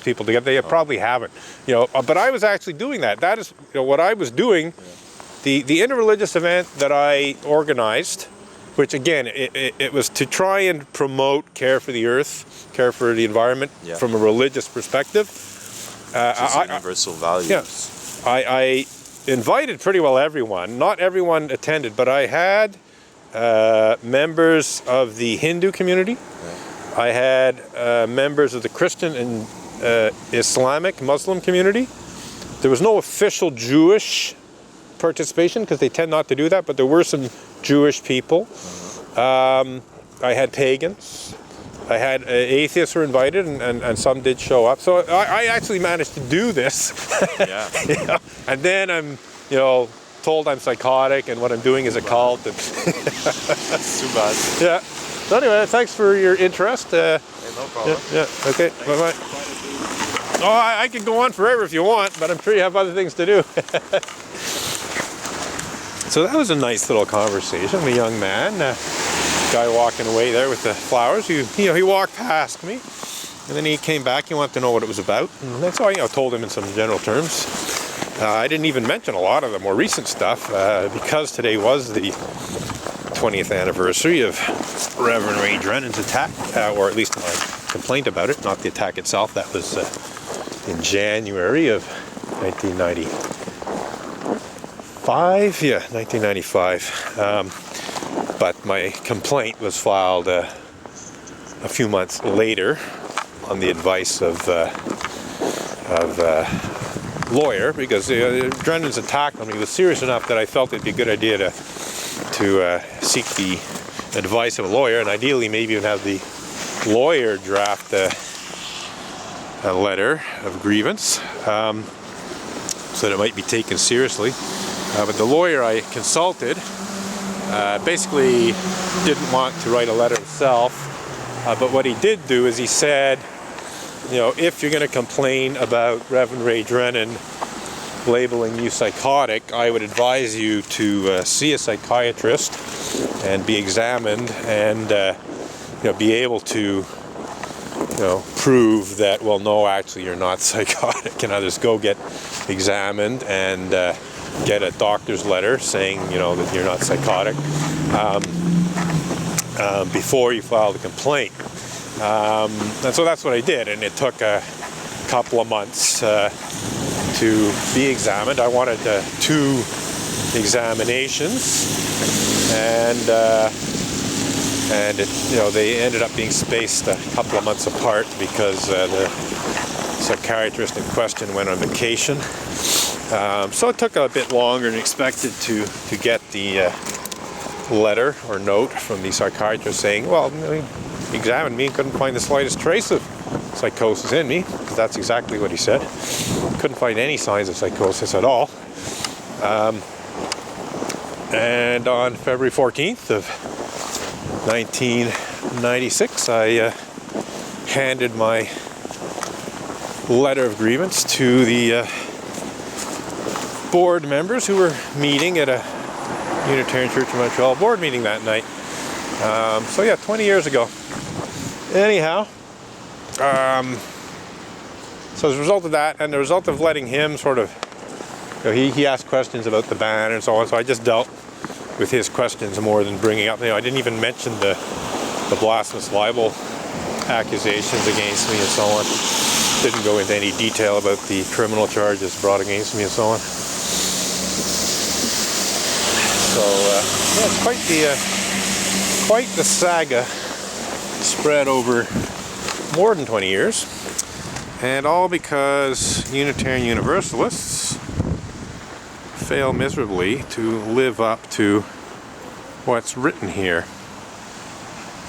people together. They probably haven't, but I was actually doing that. That is, what I was doing. The interreligious event that I organized, which again, it was to try and promote care for the earth, care for the environment from a religious perspective. Universal values. Yes, I invited pretty well everyone. Not everyone attended, but I had members of the Hindu community. Yeah. I had members of the Christian and Islamic Muslim community. There was no official Jewish participation because they tend not to do that, but there were some Jewish people. I had pagans. I had atheists were invited, and some did show up. So I actually managed to do this. Yeah. And then I'm, told I'm psychotic and what I'm doing is a cult. And That's too bad. Yeah. So anyway, thanks for your interest. Hey, no problem. Yeah. Okay. Bye-bye. Oh, I can go on forever if you want, but I'm sure you have other things to do. So that was a nice little conversation. A young man, guy walking away there with the flowers. He walked past me, and then he came back. He wanted to know what it was about, and that's all. I told him in some general terms. I didn't even mention a lot of the more recent stuff because today was the 20th anniversary of Reverend Ray Drennan's attack, or at least my complaint about it, not the attack itself. That was in January of 1995. Yeah, 1995. But my complaint was filed a few months later on the advice of lawyer, because Drennan's attack on me was serious enough that I felt it'd be a good idea to seek the advice of a lawyer, and ideally maybe even have the lawyer draft a letter of grievance so that it might be taken seriously. But the lawyer I consulted basically didn't want to write a letter himself, but what he did do is he said, if you're going to complain about Reverend Ray Drennan labeling you psychotic, I would advise you to see a psychiatrist and be examined and be able to prove that, well, no, actually you're not psychotic. Just go get examined and get a doctor's letter saying that you're not psychotic before you file the complaint. And so that's what I did, and it took a couple of months to be examined. I wanted 2 examinations, and they ended up being spaced a couple of months apart because the psychiatrist in question went on vacation. So it took a bit longer than expected to get the letter or note from the psychiatrist saying, well, he examined me and couldn't find the slightest trace of psychosis in me, because that's exactly what he said. Couldn't find any signs of psychosis at all. And on February 14th of 1996, I handed my letter of grievance to the board members who were meeting at a Unitarian Church in Montreal board meeting that night. 20 years ago. Anyhow, so as a result of that, and the result of letting him sort of, he asked questions about the ban and so on, so I just dealt with his questions more than bringing up, I didn't even mention the blasphemous libel accusations against me and so on. Didn't go into any detail about the criminal charges brought against me and so on. So, it's quite the saga spread over more than 20 years, and all because Unitarian Universalists fail miserably to live up to what's written here.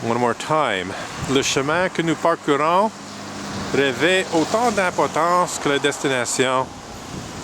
One more time. Le chemin que nous parcourons revêt autant d'importance que la destination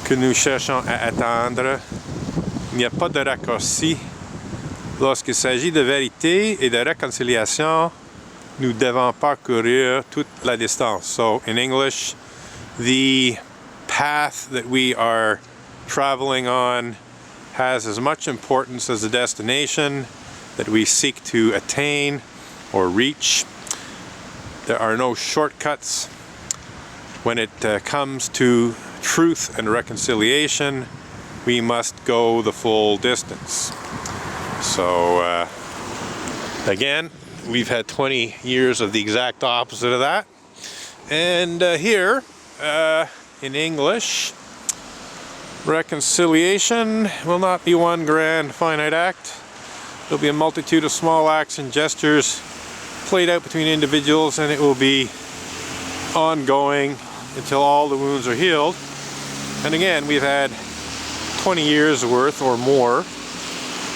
que nous cherchons à atteindre. Il n'y a pas de raccourci. Lorsqu'il s'agit de vérité et de réconciliation, nous devons parcourir toute la distance. So, in English, the path that we are traveling on has as much importance as the destination that we seek to attain or reach. There are no shortcuts. when it comes to truth and reconciliation, we must go the full distance. So again, we've had 20 years of the exact opposite of that. And here in English, reconciliation will not be one grand finite act. There'll be a multitude of small acts and gestures played out between individuals, and it will be ongoing until all the wounds are healed. And again, we've had 20 years worth or more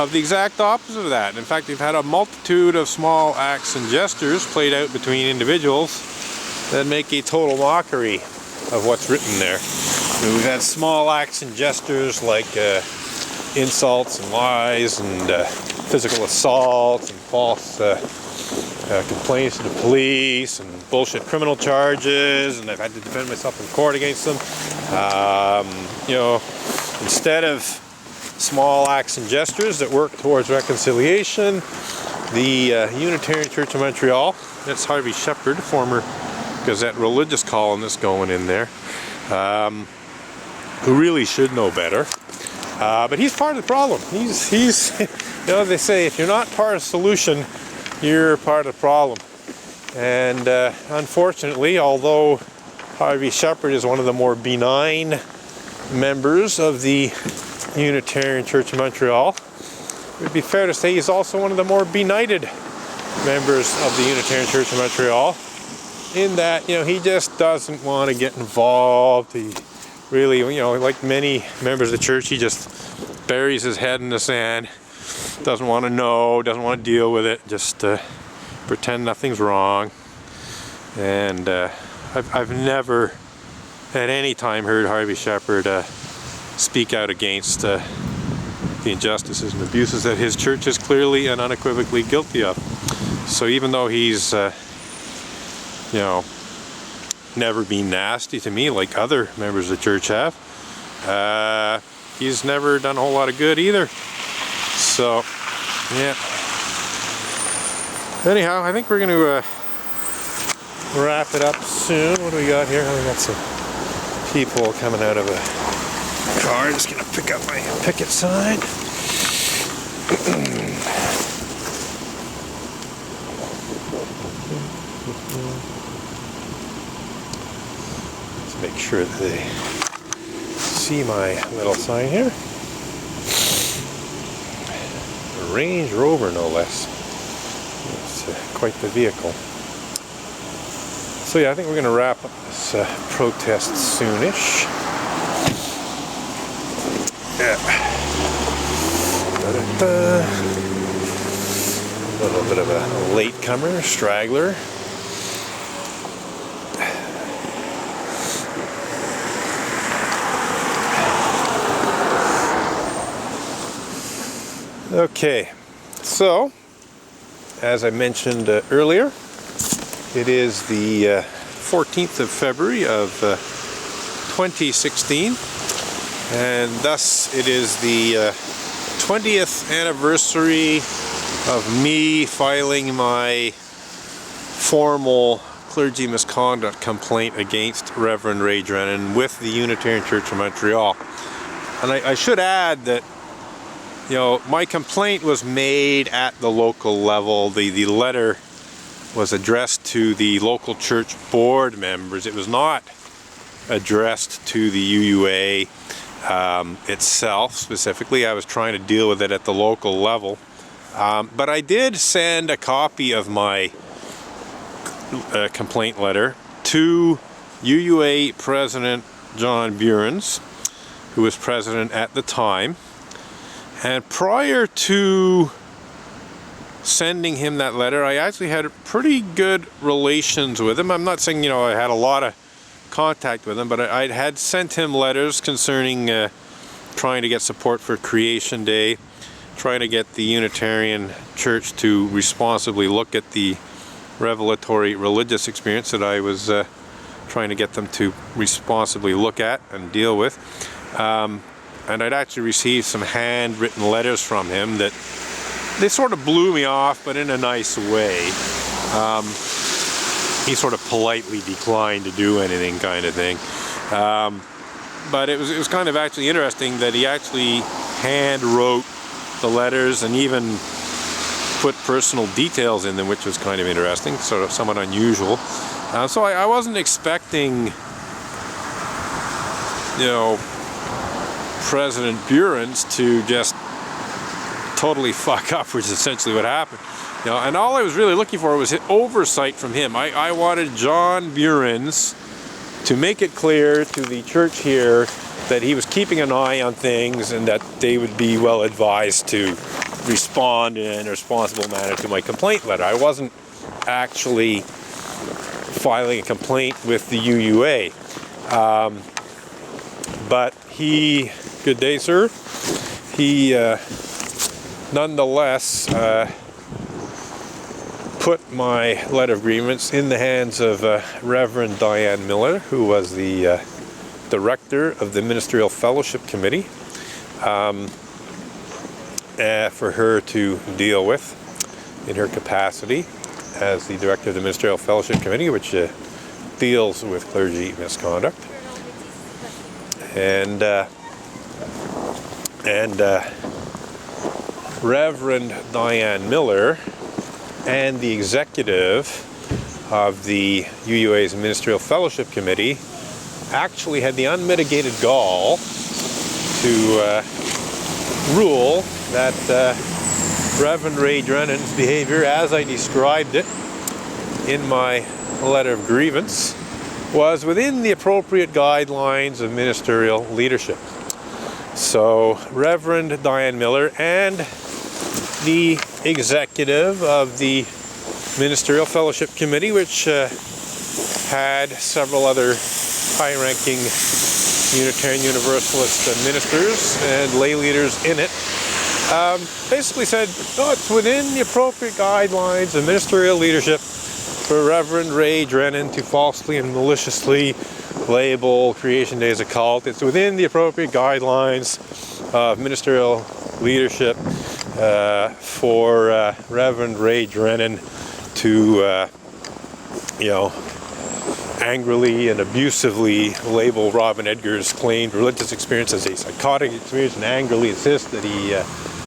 of the exact opposite of that. In fact, we've had a multitude of small acts and gestures played out between individuals that make a total mockery of what's written there. We've had small acts and gestures like insults and lies and physical assault and false complaints to the police and bullshit criminal charges, and I've had to defend myself in court against them. You know, instead of small acts and gestures that work towards reconciliation, the Unitarian Church of Montreal, that's Harvey Shepherd, former Gazette religious columnist going in there, who really should know better. But he's part of the problem. He's you know, they say if you're not part of the solution, you're part of the problem. And unfortunately, although Harvey Shepherd is one of the more benign members of the Unitarian Church of Montreal, it would be fair to say he's also one of the more benighted members of the Unitarian Church of Montreal, in that, you know, he just doesn't want to get involved. He really, you know, like many members of the church, he just buries his head in the sand, doesn't want to know, doesn't want to deal with it, just pretend nothing's wrong. And I've never at any time heard Harvey Shepherd speak out against the injustices and abuses that his church is clearly and unequivocally guilty of. So even though he's you know, never been nasty to me like other members of the church have, he's never done a whole lot of good either. So yeah, anyhow, I think we're going to wrap it up soon. What do we got here? We got some people coming out of a car. Just going to pick up my picket sign. Let's make sure that they see my little sign here. A Range Rover, no less. It's quite the vehicle. So yeah, I think we're going to wrap up this protest soonish. Yeah. A little bit of a latecomer, straggler. Okay, so as I mentioned earlier, it is the 14th of February of 2016, and thus it is the 20th anniversary of me filing my formal clergy misconduct complaint against Reverend Ray Drennan with the Unitarian Church of Montreal. And I should add that, you know, my complaint was made at the local level. The letter was addressed to the local church board members. It was not addressed to the UUA itself specifically. I was trying to deal with it at the local level. But I did send a copy of my complaint letter to UUA President John Burens, who was president at the time. And prior to sending him that letter, I actually had pretty good relations with him. I'm not saying, you know, I had a lot of contact with him, but I had sent him letters concerning trying to get support for Creation Day, trying to get the Unitarian Church to responsibly look at the revelatory religious experience that I was trying to get them to responsibly look at and deal with. And I'd actually received some handwritten letters from him that they sort of blew me off, but in a nice way. he sort of politely declined to do anything, kind of thing. But it was kind of actually interesting that he actually hand wrote the letters and even put personal details in them, which was kind of interesting, sort of somewhat unusual. So I wasn't expecting, you know, President Buren's to just totally fuck up, which is essentially what happened. You know, and all I was really looking for was oversight from him. I wanted John Buren's to make it clear to the church here that he was keeping an eye on things and that they would be well advised to respond in a responsible manner to my complaint letter. I wasn't actually filing a complaint with the UUA. But he, good day, sir, he nonetheless put my letter of grievance in the hands of Reverend Diane Miller, who was the director of the Ministerial Fellowship Committee, for her to deal with in her capacity as the director of the Ministerial Fellowship Committee, which deals with clergy misconduct. And Reverend Diane Miller and the executive of the UUA's Ministerial Fellowship Committee actually had the unmitigated gall to rule that Reverend Ray Drennan's behavior, as I described it in my letter of grievance, was within the appropriate guidelines of ministerial leadership. So Reverend Diane Miller and the executive of the Ministerial Fellowship Committee, which had several other high-ranking Unitarian Universalist ministers and lay leaders in it, basically said, oh, it's within the appropriate guidelines of ministerial leadership for Reverend Ray Drennan to falsely and maliciously label Creation Day as a cult. It's within the appropriate guidelines of ministerial leadership for Reverend Ray Drennan to, you know, angrily and abusively label Robin Edgar's claimed religious experience as a psychotic experience and angrily insist that he